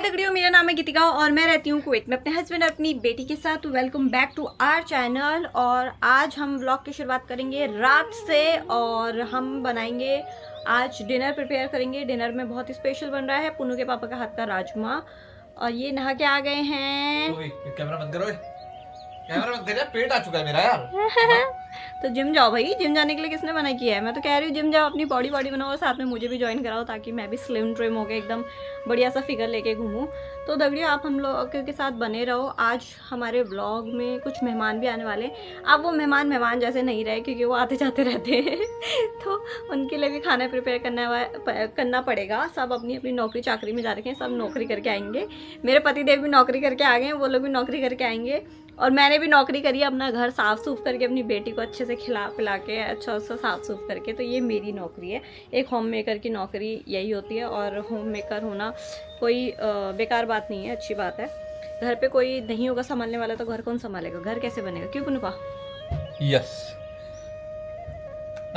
दगड़ियों, मेरा नाम है गीतिका और मैं रहती हूँ कुवैत में अपने हस्बैंड और अपनी बेटी के साथ। Welcome back to our channel. और आज हम व्लॉग की शुरुआत करेंगे रात से और हम बनाएंगे आज डिनर प्रिपेयर करेंगे। डिनर में बहुत ही स्पेशल बन रहा है पुन्नू के पापा का हाथ का राजमा। और ये नहा के आ गए हैं। तो कैमरा बंद करो, कैमरा बंद कर यार, पेट आ चुका है मेरा यार। तो जिम जाओ भाई, जिम जाने के लिए किसने मना किया है? मैं तो कह रही हूँ जिम जाओ, अपनी बॉडी बनाओ और साथ में मुझे भी ज्वाइन कराओ ताकि मैं भी स्लिम ट्रिम होकर एकदम बढ़िया सा फिगर लेके घूमूं। तो दगड़ियों, आप हम लोग के साथ बने रहो। आज हमारे व्लॉग में कुछ मेहमान भी आने वाले हैं। अब वो मेहमान जैसे नहीं रहे क्योंकि वो आते जाते रहते हैं तो उनके लिए भी खाना प्रिपेयर करना पड़ेगा। सब अपनी अपनी नौकरी चाकरी में जा रखे हैं, सब नौकरी करके आएंगे। मेरे पतिदेव भी नौकरी करके आ गए हैं, वो लोग भी नौकरी करके आएंगे। और मैंने भी नौकरी करी है, अपना घर साफ़ सूफ करके अपनी बेटी को अच्छे से खिला पिला के अच्छा सा साफ़ सूफ करके। तो ये मेरी नौकरी है। एक होम मेकर की नौकरी यही होती है। और होम मेकर होना कोई बेकार बात नहीं है, अच्छी बात है। घर पे कोई नहीं होगा संभालने वाला तो घर कौन संभालेगा? घर कैसे बनेगा? क्यों पुनुपा? यस,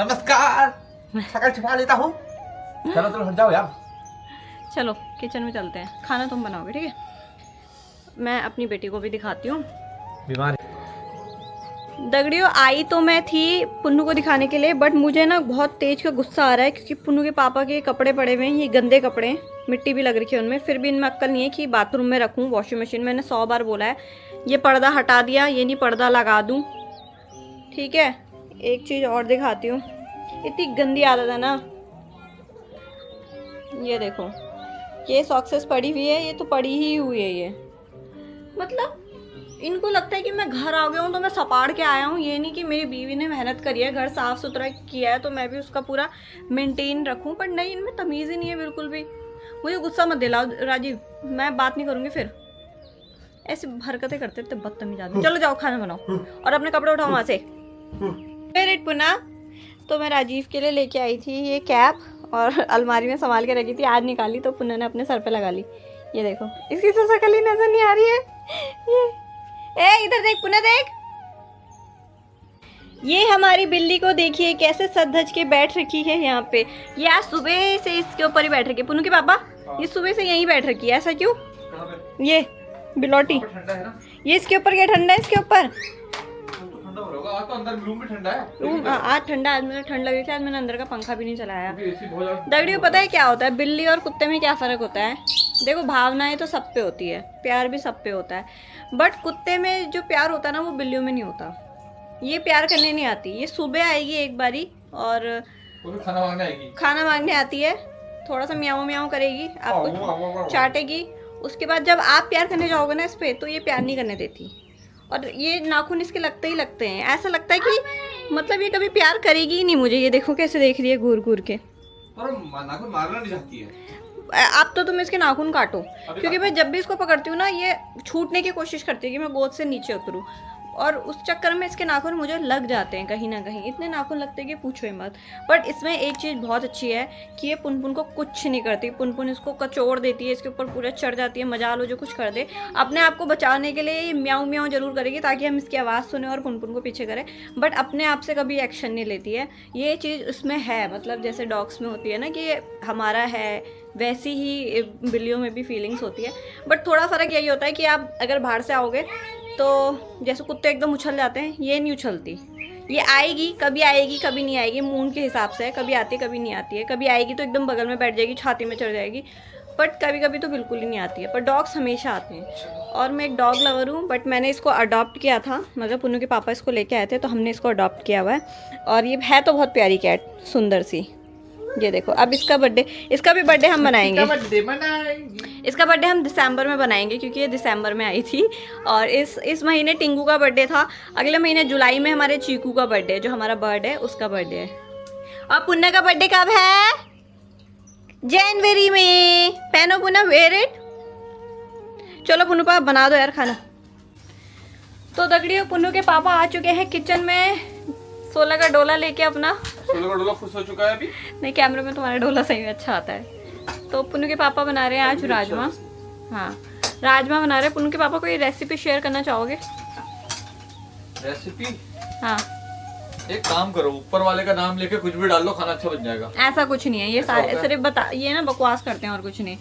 नमस्कार। शकल छिपा लेता हूँ। चलो चलो हट जाओ यार। चलो किचन में चलते हैं, खाना तुम बनाओगे, ठीक है? मैं अपनी बेटी को भी दिखाती हूँ। बीमार दगड़ियों, आई तो मैं थी पुन्नू को दिखाने के लिए, बट मुझे ना बहुत तेज का गुस्सा आ रहा है क्योंकि पुन्नू के पापा के कपड़े पड़े हुए हैं। ये गंदे कपड़े हैं, मिट्टी भी लग रखी है उनमें। फिर भी इनमें अक्ल नहीं है कि बाथरूम में रखूँ वॉशिंग मशीन। मैंने 100 बार बोला है ये पर्दा हटा दिया, ये नहीं पर्दा लगा दूँ, ठीक है? एक चीज़ और दिखाती हूँ, इतनी गंदी आदत है ना। ये देखो, ये सॉक्सेस पड़ी हुई है, ये तो पड़ी ही हुई है। ये मतलब इनको लगता है कि मैं घर आ गया हूँ तो मैं सपाड़ के आया हूँ। ये नहीं कि मेरी बीवी ने मेहनत करी है, घर साफ सुथरा किया है तो मैं भी उसका पूरा मेंटेन रखूँ। पर नहीं, इनमें तमीज़ ही नहीं है बिल्कुल भी। मुझे गुस्सा मत दिलाओ राजीव, मैं बात नहीं करूँगी फिर। ऐसी हरकतें करते थे बदतमीज आदमी। चलो जाओ खाना बनाओ और अपने कपड़े उठाओ वहाँ से। पुनः तो मैं राजीव के लिए लेके आई थी ये कैप और अलमारी में संभाल के रखी थी। आज निकाली तो पुनः ने अपने सर पे लगा ली। ये देखो, इसकी तो शक्ल ही नजर नहीं आ रही है। ये इधर देख पुनः, देख। ये हमारी बिल्ली को देखिए कैसे सज धज के बैठ रखी है यहाँ पे। ये आज सुबह से इसके ऊपर ही बैठ रखी है। पुनः के पापा, ये सुबह से यहीं बैठ रखी है, ऐसा क्यों? ये बिलोटी, ये इसके ऊपर क्या ठंडा है? इसके ऊपर आज तो अंदर रूम भी ठंडा है। रूम आज ठंडा, आज मुझे ठंड लग रही थी। आज मैंने अंदर का पंखा भी नहीं चलाया। दगड़ियों, पता है क्या होता है बिल्ली और कुत्ते में क्या फ़र्क होता है? देखो, भावनाएं तो सब पे होती है, प्यार भी सब पे होता है, बट कुत्ते में जो प्यार होता है ना वो बिल्लियों में नहीं होता। ये प्यार करने नहीं आती। ये सुबह आएगी एक बारी और खाना मांगने आती है, थोड़ा सा म्याऊं म्याऊं करेगी, आपको चाटेगी। उसके बाद जब आप प्यार करने जाओगे ना इस पे तो ये प्यार नहीं करने देती। और ये नाखून इसके लगते ही लगते हैं, ऐसा लगता है कि मतलब ये कभी प्यार करेगी ही नहीं मुझे। ये देखो कैसे देख रही है घूर घूर के। नाखून मारना नहीं चाहती है। अब तो तुम इसके नाखून काटो, क्योंकि मैं जब भी इसको पकड़ती हूँ ना ये छूटने की कोशिश करती है कि मैं गोद से नीचे उतरूँ, और उस चक्कर में इसके नाखून मुझे लग जाते हैं कहीं ना कहीं। इतने नाखून लगते हैं कि पूछो ही मत। बट इसमें एक चीज़ बहुत अच्छी है कि ये पुनपुन को कुछ नहीं करती। पुनपुन इसको कचोड़ देती है, इसके ऊपर पूरा चढ़ जाती है, मजा लो जो कुछ कर दे। अपने आप को बचाने के लिए ये म्याऊं म्याऊं जरूर करेगी ताकि हम इसकी आवाज़ सुने और पुनपुन को पीछे करें, बट अपने आप से कभी एक्शन नहीं लेती है। ये चीज़ उसमें है, मतलब जैसे डॉग्स में होती है ना कि हमारा है, वैसी ही बिल्लियों में भी फीलिंग्स होती है। बट थोड़ा फ़र्क यही होता है कि आप अगर बाहर से आओगे तो जैसे कुत्ते एकदम उछल जाते हैं, ये नहीं उछलती। ये आएगी कभी नहीं आएगी, मूड के हिसाब से है, कभी आती है कभी नहीं आती है। कभी आएगी तो एकदम बगल में बैठ जाएगी, छाती में चढ़ जाएगी, बट कभी कभी तो बिल्कुल ही नहीं आती है। पर डॉग्स हमेशा आते हैं। और मैं एक डॉग लवर हूँ, बट मैंने इसको अडॉप्ट किया था, मतलब पुन्नू के पापा इसको लेके आए थे तो हमने इसको अडॉप्ट किया हुआ है। और ये है तो बहुत प्यारी कैट, सुंदर सी। ये देखो, अब इसका भी बर्थडे हम बनाएंगे। इसका बर्थडे हम दिसंबर में बनाएंगे क्योंकि ये दिसंबर में आई थी। और इस महीने टिंगू का बर्थडे था। अगले महीने जुलाई में हमारे चीकू का बर्थडे, जो हमारा बर्ड है उसका बर्थडे है। और पुन्ना का बर्थडे कब है? जनवरी में। पहनो पुन्ना, वेयर इट। चलो पुन्नू पापा बना दो यार खाना। तो दगड़ियों, पुन्नू के पापा आ चुके हैं किचन में 16 का डोला लेके अपना। 16 का डोला खुश हो चुका है अभी। नहीं, कैमरे में तुम्हारा डोला सही में अच्छा आता है। तो पुन्नू के पापा बना रहे हैं आज राजमा। हाँ, राजमा बना रहे हैं। पुन्नू के पापा को ये रेसिपी शेयर करना चाहोगे? रेसिपी? हाँ, एक काम करो, ऊपर वाले का नाम लेके कुछ भी डाल लो, खाना अच्छा बन जाएगा। ऐसा कुछ नहीं है, ये सिर्फ ये ना बकवास करते हैं और कुछ नहीं।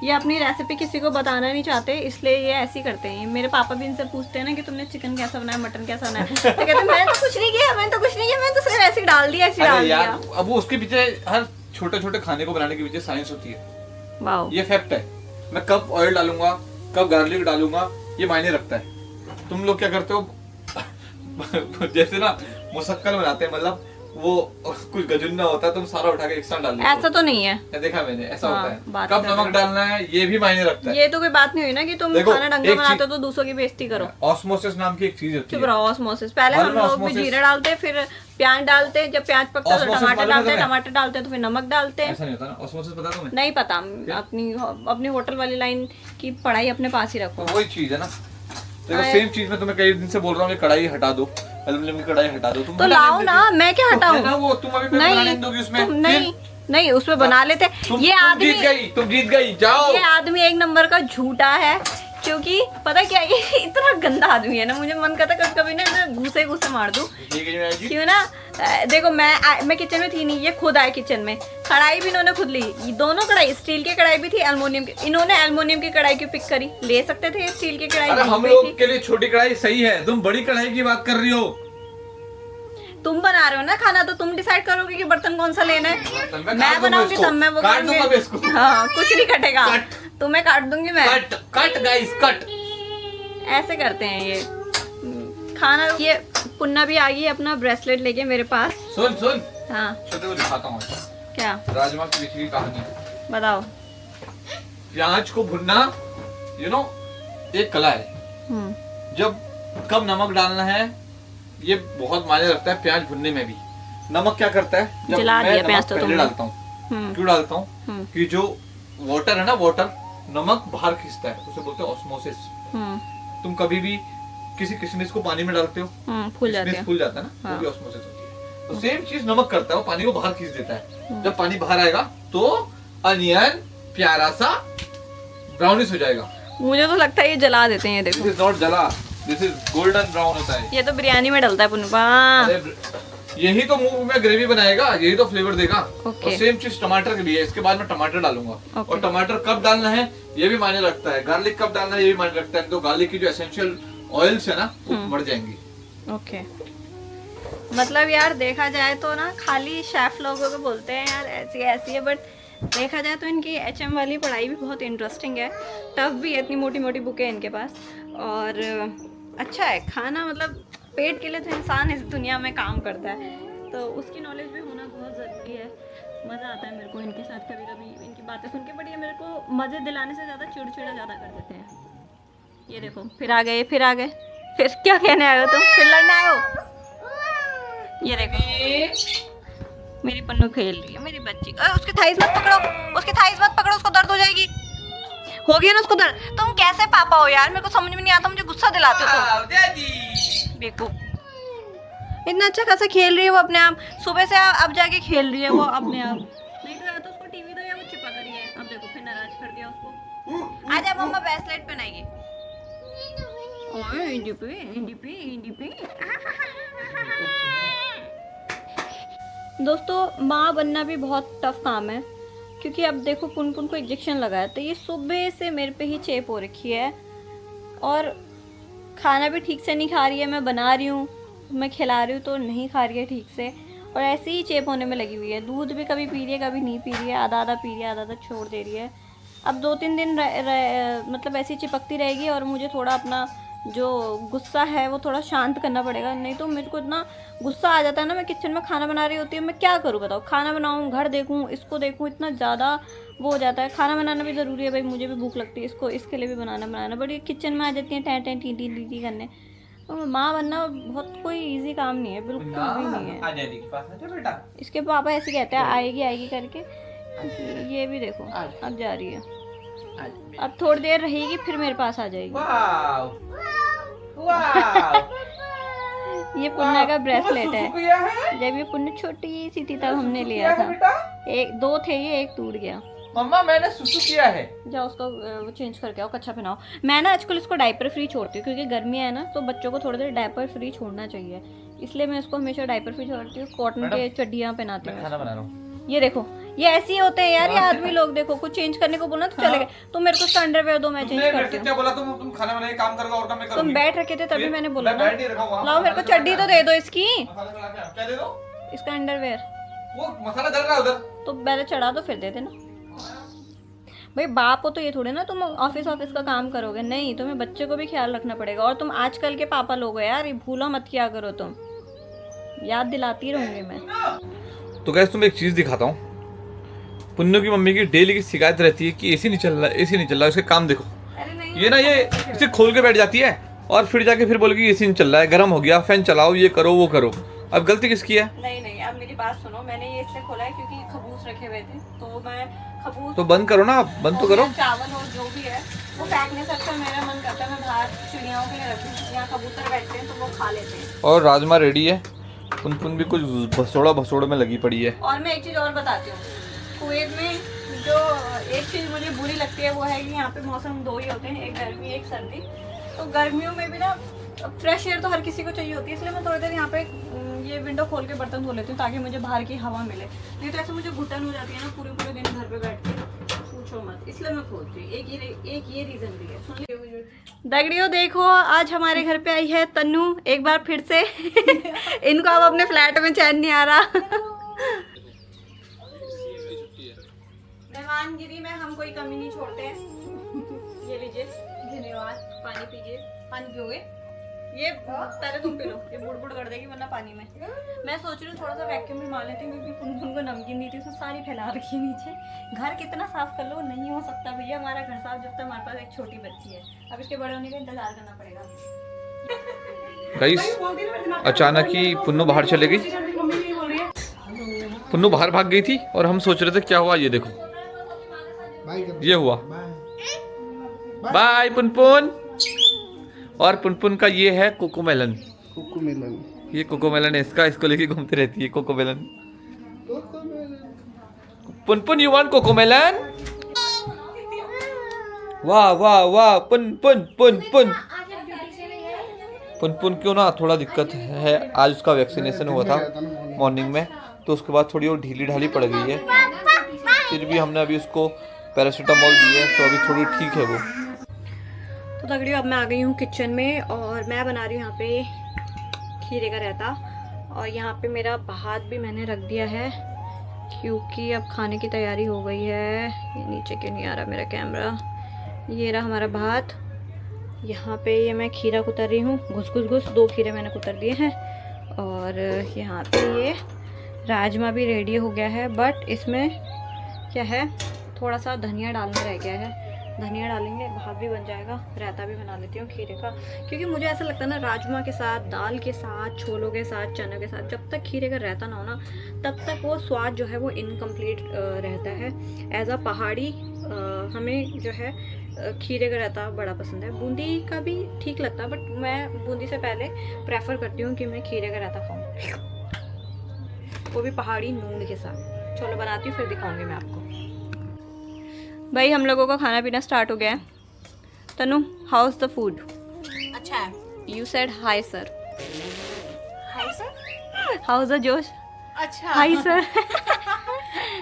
ये अपनी रेसिपी किसी को बताना नहीं चाहते, इसलिए ये ऐसे ही करते हैं। मेरे पापा भी इनसे पूछते हैं ना कि तुमने चिकन कैसा बनाया, मटन कैसा बनाया, तो कहते हैं मैंने तो कुछ नहीं किया, मैंने तो कुछ नहीं किया, मैंने तो सिर्फ ऐसे ही डाल दिया, ऐसे ही डाल अरे यार दिया। अब वो उसके पीछे हर छोटे छोटे खाने को बनाने के पीछे साइंस होती है, वाओ। ये फैक्ट है। मैं कब ऑयल डालूंगा, कब गार्लिक डालूंगा, ये मायने रखता है। तुम लोग क्या करते हो जैसे ना मुशक्कल बनाते हैं, मतलब वो कुछ गजुन्ना होता है, तुम सारा उठा के एक साथ डाल देते हो। ऐसा तो नहीं है, ये देखा मैंने, ऐसा हाँ, होता है। बात कब कर नमक रहे डालना है ये भी मायने रखता है। ये तो कोई बात नहीं हुई ना कि तुम देखो, खाना ढंग का एक बनाते हो चीज- तो दूसरों की बेइज्जती करो। ऑस्मोसिस नाम की एक चीज होती चुप है। रहो। ऑस्मोसिस पहले हम मालूम है लोग भी osmosis? जीरा डालते, फिर प्याज डालते, जब प्याज पकता है तो osmosis टमाटर मालूम है डालते, तुम्हें? टमाटर डालते तो फिर नमक डालते। ऐसा नहीं होता ना, ऑस्मोसिस पता तुम्हें? नहीं पता, अपनी होटल वाली लाइन की पढ़ाई अपने पास ही रखो। तो वही चीज है ना। देखो सेम चीज मैं तुम्हें कई दिन से बोल रहा हूँ, ये कढ़ाई हटा दो, एल्युमिनियम की कढ़ाई हटा दो। तुम तो हटा लाओ नहीं ना, देती। मैं क्या तो हटाऊं? है ना वो, तुम अभी बनाने नहीं नहीं दोगी उसमें। तुम नहीं नहीं उसमें बना लेते। तुम ये जीत आदमी गई, तुम जीत गई, जाओ। ये आदमी एक नंबर का झूठा है, क्योंकि पता क्या, ये इतना गंदा आदमी है ना, मुझे मन करता कभी कभी ना इसे घूसे घूसे मार दूं। ठीक है जी। क्यों ना, देखो मैं किचन में थी नहीं, ये खुद आए किचन में। कढ़ाई भी इन्होंने खुद ली, ये दोनों कढ़ाई, स्टील की कढ़ाई भी थी, एल्युमिनियम की। इन्होंने एल्युमिनियम की कढ़ाई क्यों पिक करी? ले सकते थे स्टील की कढ़ाई। अरे नहीं हम पे लोग थी। के लिए छोटी कढ़ाई सही है, तुम बड़ी कढ़ाई की बात कर रही हो। तुम बना रहे हो ना खाना, तो तुम डिसाइड करोगे कि बर्तन कौन सा लेना है। बर्तन मैं मैं काट दूंगा बनाऊंगी इसको, तब मैं वो काट करूंगी। दूंगा मैं इसको। हाँ, कुछ नहीं कटेगा, कट। तुम्हें काट दूंगी मैं। Cut cut guys cut. ऐसे करते हैं ये खाना। ये पुन्ना भी आ गई है अपना ब्रेसलेट लेके मेरे पास। सुन सुन, हाँ छोटे को दिखाता हूँ। क्या, राजमा की पीछे की कहानी। बताओ। प्याज को भुनना यू नो एक कला है। हम्म, जब कब नमक डालना है ये बहुत मायने रखता है प्याज भुनने में भी। नमक क्या करता है, जब जला मैं दिया नमक प्याज तो पहले तुमने। डालता हूँ, हम्म, क्यों डालता हूँ हम्म, कि जो वाटर है ना, वाटर नमक बाहर खींचता है, उसे बोलते हैं ऑस्मोसिस। हम्म, तुम कभी भी किसी किशमिश को पानी में डालते हो, फूल जाते किशमिश हैं। फूल जाता है ना, हाँ। वो भी ऑस्मोसिस होती है। तो सेम चीज नमक करता है, वो पानी को बाहर खींच देता है। जब पानी बाहर आएगा तो अनियन प्यारा सा ब्राउनिश हो जाएगा। मुझे तो लगता है ये जला देते हैं। ये दिस देखो, इज नॉट जला, दिस इज गोल्डन ब्राउन होता है। ये तो बिरयानी में डलता है पुनवा। अरे यही तो मुंह में ग्रेवी बनाएगा, यही तो फ्लेवर देगा। ओके। और सेम चीज टमाटर के लिए, इसके बाद मैं टमाटर डालूंगा। ओके। और टमाटर कब डालना है ये भी मायने रखता है, गार्लिक कब डालना है ये भी मायने रखता है। तो गार्लिक की जो एसेंशियल ऑयल्स है ना वो मर जाएंगी। ओके, मतलब यार देखा जाए तो ना खाली शेफ लोगों को बोलते हैं यार ऐसी ऐसी है, बट देखा जाए तो इनकी एचएम वाली पढ़ाई भी बहुत इंटरेस्टिंग है, टफ भी है, इतनी मोटी मोटी बुकें हैं इनके पास। और अच्छा है खाना, मतलब पेट के लिए तो इंसान इस दुनिया में काम करता है, तो उसकी नॉलेज भी होना बहुत ज़रूरी है। मज़ा आता है मेरे को इनके साथ, कभी कभी इनकी बातें सुन के, बट ये मेरे को मज़े दिलाने से ज़्यादा चिड़चिड़ा ज़्यादा कर देते हैं। ये देखो फिर आ गए, फिर आ गए, फिर क्या कहने आए हो तुम, फिर लड़ने आए हो। ये देखो मेरी पन्नू खेल रही है, मेरी बच्ची। उसके थाइस मत पकड़ो, उसके थाइस मत पकड़ो, उसको दर्द हो जाएगी। हो गया ना उसको दर्द। तुम कैसे पापा हो यार, मेरे को समझ में नहीं आता, मुझे गुस्सा दिलाते हो तुम। देखो इतना अच्छा खासा खेल रही है वो अपने आप, सुबह से अब जाके खेल रही है वो अपने आप। नहीं तो या तो उसको टीवी दो या वो चिपका करिए। अब देखो फिर नाराज कर दिया उसको। आजा मम्मा ब्रेसलेट पहनाएगी। ओए इंडिपी इंडिपी इंडिपी। दोस्तों माँ बनना भी बहुत टफ काम है, क्योंकि अब देखो पुन को इंजेक्शन लगाया, तो ये सुबह से मेरे पे ही चेप हो रखी है, और खाना भी ठीक से नहीं खा रही है। मैं बना रही हूँ, मैं खिला रही हूँ तो नहीं खा रही है ठीक से, और ऐसे ही चेप होने में लगी हुई है। दूध भी कभी पी रही है, कभी नहीं पी रही है, आधा आधा पी रही है, आधा आधा छोड़ दे रही है। अब 2-3 दिन मतलब ऐसी चिपकती रहेगी, और मुझे थोड़ा अपना जो गुस्सा है वो थोड़ा शांत करना पड़ेगा, नहीं तो मेरे को इतना गुस्सा आ जाता है ना। मैं किचन में खाना बना रही होती हूँ, मैं क्या करूँ बताओ, खाना बनाऊँ, घर देखूँ, इसको देखूँ, इतना ज़्यादा वो हो जाता है। खाना बनाना भी ज़रूरी है भाई, मुझे भी भूख लगती है, इसके लिए भी बनाना, बट ये किचन में आ जाती हैं टैं टी टी करने। तो माँ बनना बहुत कोई इजी काम नहीं है, बिल्कुल भी नहीं है। इसके पापा ऐसे कहते हैं आएगी करके, ये भी देखो अब जा रही है, अब थोड़ी देर रहेगी फिर मेरे पास आ जाएगी। ये पुन्ना का ब्रेसलेट है, जब ये पुन्ना छोटी सी थी तब हमने लिया था। दो थे ये, एक टूट गया। मम्मा मैंने सुसु किया है। जाओ उसको वो चेंज करके आओ, कच्छा पहनाओ। मैं ना आजकल इसको डायपर फ्री छोड़ती हूँ, क्योंकि गर्मी है ना, तो बच्चों को थोड़ी देर डायपर फ्री छोड़ना चाहिए, इसलिए मैं इसको हमेशा डायपर फ्री छोड़ती हूँ। कॉटन के चड्डियाँ पहनाती हूँ। खाना बना रहा हूँ। ये देखो, ये ऐसे ही होते हैं यार ये आदमी लोग। देखो कुछ चेंज करने को बोला तो चले गए। तुम मेरे को उसका अंडरवेयर दो, मैं चेंज करती हूँ। क्या बोला तुम खाना बनाने काम करोगे और काम मैं तुम करूंगी। बैठ रखे थे तभी मैंने बोला मैं ना। बैठ नहीं रखा वहाँ। लाओ मेरे को चड्डी तो दे दो इसकी, मसाला चढ़ा क्या दे दो? इसका अंडरवेयर। वो मसाला जल रहा है उधर। तो पहले चढ़ा दो फिर दे देना। भाई बाप हो तो ये थोड़े ना तुम ऑफिस का काम करोगे, नहीं तुम्हें बच्चे को भी ख्याल रखना पड़ेगा। और तुम आजकल के पापा लोग हो यार, ये भूला मत किया करो तुम, याद दिलाती रहूंगी मैं। तो गैस तुम्हें एक चीज दिखाता हूँ। पुन्नू की मम्मी की डेली की शिकायत रहती है कि एसी नहीं चल रहा, एसी नहीं चल रहा। इसके काम देखो, ये ना ये इसे खोल के बैठ जाती है और फिर जाके फिर बोलेगी एसी नहीं चल रहा है, गर्म हो गया, फैन चलाओ, ये करो वो करो। अब गलती किसकी है? नहीं अब मेरी बात सुनो, मैंने ये इसलिए खोला है क्योंकि खबूस रखे हुए थे, तो मैं खबूस तो बंद करो ना, आप बंद तो करो। चावल और जो भी है वो फेंकने से अच्छा मेरा मन करता है मैं बाहर चिड़ियाओं के लिए रखूँ। यहाँ कबूतर बैठते हैं तो वो खा लेते हैं। और राजमा रेडी है, पुन भी कुछ भसोड़ा में लगी पड़ी है। और मैं एक चीज़ और बताती हूँ, कुवैत में जो एक चीज़ मुझे बुरी लगती है वो है कि यहाँ पे मौसम दो ही होते हैं, एक गर्मी एक सर्दी। तो गर्मियों में भी ना फ्रेश एयर तो हर किसी को चाहिए होती है, इसलिए मैं थोड़ी देर यहाँ पे ये विंडो खोल के बर्तन धो लेती हूँ ताकि मुझे बाहर की हवा मिले। नहीं तो ऐसे मुझे घुटन हो जाती है ना पूरे दिन घर पे बैठ के, पूछो मत, इसलिए मैं खोलती हूँ। एक ये रीज़न भी है। सुन लियो दगड़ियों, देखो आज हमारे घर पे आई है तन्नू एक बार फिर से। इनको अब अपने फ्लैट में चैन नहीं आ रहा। मेहमानगिरी में हम कोई कमी नहीं छोड़ते हैं। ये लीजिए, धन्यवाद। पानी पीजिए। पानी पियोगे? ये पहले तुम पी लो, ये बुड़ कर देगी वरना पानी में। मैं सोच रही हूँ थोड़ा सा वैक्यूम भी मार लेती हूँ क्योंकि पुन को नमकीन दी थी, उसमें सारी फैला रखी है नीचे। घर कितना साफ कर लो नहीं हो सकता भैया हमारा घर साफ, जब तक हमारे पास एक छोटी बच्ची है। अब इसके बड़े होने का इंतजार करना पड़ेगा। गाइस अचानक ही पुन्नू बाहर चले गई। पुन्नू बाहर भाग गई थी और हम सोच रहे थे क्या हुआ। ये देखो ये हुआ। बाय पुनपुन। और पुनपुन का ये है कोकोमेलन। ये कोकोमेलन है इसका, इसको लेके घूमती रहती है CoComelon. Punpun you want CoComelon? वाह वाह वाह पुनपुन पुनपुन पुनपुन क्यों ना थोड़ा दिक्कत है। आज उसका वैक्सीनेशन हुआ था मॉर्निंग में, तो उसके बाद थोड़ी और ढीली ढाली पड़ गई है। फिर भी हमने अभी उसको पैरासीटामोल दी है तो अभी थोड़ी ठीक है वो। तो तगड़ियों अब मैं आ गई हूँ किचन में और मैं बना रही हूँ यहाँ पे खीरे का रायता। और यहाँ पे मेरा भात भी मैंने रख दिया है क्योंकि अब खाने की तैयारी हो गई है। ये नीचे क्यों नहीं आ रहा मेरा कैमरा? ये रहा हमारा भात। यहाँ पे ये मैं खीरा कुतर रही हूँ, घुस 2 खीरे मैंने कुतर दिए हैं। और यहाँ पे ये राजमा भी रेडी हो गया है, बट इसमें क्या है थोड़ा सा धनिया डालना रह गया है। धनिया डालेंगे भात भी बन जाएगा। रायता भी बना लेती हूँ खीरे का, क्योंकि मुझे ऐसा लगता है ना राजमा के साथ, दाल के साथ, छोलों के साथ, चने के साथ जब तक खीरे का रायता ना हो ना तब तक वो स्वाद जो है वो इनकम्प्लीट रहता है। एज अ पहाड़ी हमें जो है खीरे का रायता बड़ा पसंद है। बूंदी का भी ठीक लगता है बट मैं बूंदी से पहले प्रेफर करती हूँ कि मैं खीरे का रायता खाऊँ, वो भी पहाड़ी नून के साथ। चलो बनाती हूँ फिर दिखाऊंगी मैं आपको। भाई हम लोगों का खाना पीना स्टार्ट हो गया है। तनु, हाउ इज द फूड? अच्छा है। You said hi sir. Hi sir. How is the जोश? अच्छा। Hi sir.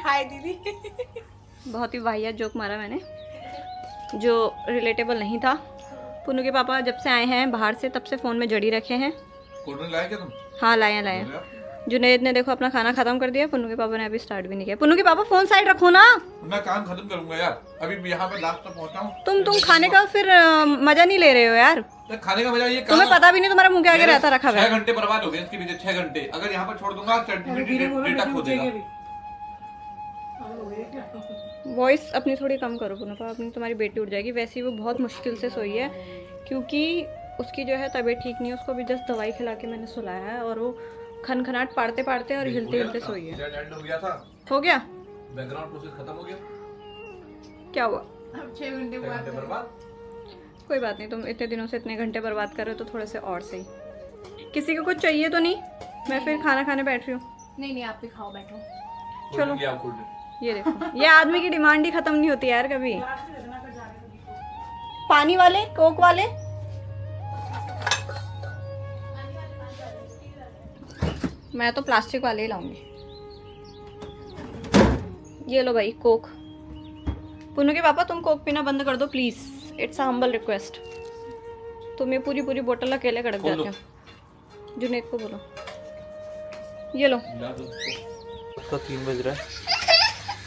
हाय दीदी। बहुत ही वाहियात जोक मारा मैंने जो रिलेटेबल नहीं था। पुन्नू के पापा जब से आए हैं बाहर से तब से फ़ोन में जड़ी रखे हैं। लाए क्या तुम? हाँ लाए। जुनैद ने देखो अपना खाना खत्म कर दिया, पुन्नू के पापा ने अभी स्टार्ट भी नहीं किया। पुन्नू के पापा फोन साइड रखो ना। मैं काम खत्म करूंगा यार, अभी यहाँ पे लास्ट तक पहुंचा हूँ। तुम खाने का फिर मजा नहीं ले रहे हो यार। खाने का मजा ये तुम्हें पता भी नहीं तुम्हारे मुंह के आगे रहता रखा हुआ है। 6 घंटे बर्बाद हो गए इसके पीछे। 6 घंटे अगर यहाँ पर छोड़ दूंगा डेटा खो देगा। वॉइस अपनी थोड़ी कम करो पुन्नू पापा, अपनी तुम्हारी बेटी उठ जाएगी। वैसे ही वो बहुत मुश्किल से सोई है क्योंकि उसकी जो है तबीयत ठीक नहीं है। उसको भी जस्ट दवाई खिला के मैंने सुलाया है और वो खनखनाट पाड़ते और हिलते सोई है। हो गया बैकग्राउंड प्रोसेस खत्म हो गया। क्या हुआ? अब 6 घंटे बर्बाद। कोई बात नहीं, तुम इतने दिनों से इतने घंटे बर्बाद कर रहे हो तो थोड़े से और सही। किसी को कुछ चाहिए तो नहीं? मैं फिर खाना खाने बैठ रही हूँ। नहीं आप भी खाओ, बैठो। चलो ये देखो, ये आदमी की डिमांड ही खत्म नहीं होती यार कभी। पानी वाले, कोक वाले। मैं तो प्लास्टिक वाले ही लाऊंगी। ये लो भाई कोक। पुन्नू के पापा तुम कोक पीना बंद कर दो please, it's a humble request. तुम ये पूरी पूरी बोतल अकेले कड़क जाते हो। जुनेद को बोलो ये लो। उसका 3 बज रहा है,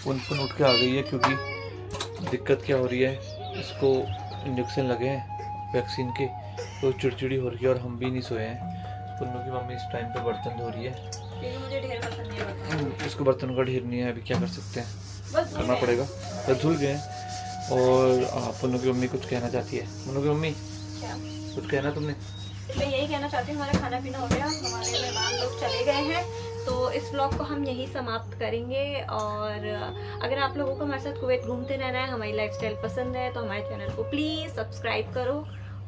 पुन उठ के आ गई है क्योंकि दिक्कत क्या हो रही है, इसको इंजेक्शन लगे हैं वैक्सीन के, तो चिड़चिड़ी हो रही है और हम भी नहीं सोए हैं। पुन्नू की मम्मी इस टाइम पे बर्तन धो रही है, मुझे ढेर पसंद नहीं। इसको बर्तन का ढेर नहीं है, अभी क्या कर सकते हैं, बस करना पड़ेगा। बस धुल गए हैं। और पुन्नू की मम्मी कुछ कहना चाहती है। पुन्नू की मम्मी क्या? कुछ कहना तुमने? मैं यही कहना चाहती हूँ, हमारा खाना पीना हो गया, हमारे मेहमान लोग चले गए हैं, तो इस ब्लॉग को हम यही समाप्त करेंगे। और अगर आप लोगों को हमारे साथ कुवैत घूमते रहना है, हमारी लाइफस्टाइल पसंद है, तो हमारे चैनल को प्लीज़ सब्सक्राइब करो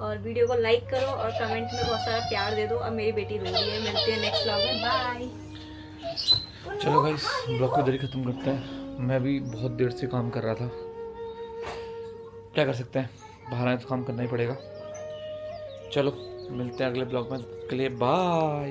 और वीडियो को लाइक करो और कमेंट में बहुत सारा प्यार दे दो। अब मेरी बेटी रो रही है, मिलते हैं नेक्स्ट ब्लॉग में, बाय। चलो गाइस, ब्लॉग को इधर ही खत्म करते हैं। मैं भी बहुत देर से काम कर रहा था, क्या कर सकते हैं, बाहर आए तो काम करना ही पड़ेगा। चलो मिलते हैं अगले ब्लॉग में, के लिए बाय।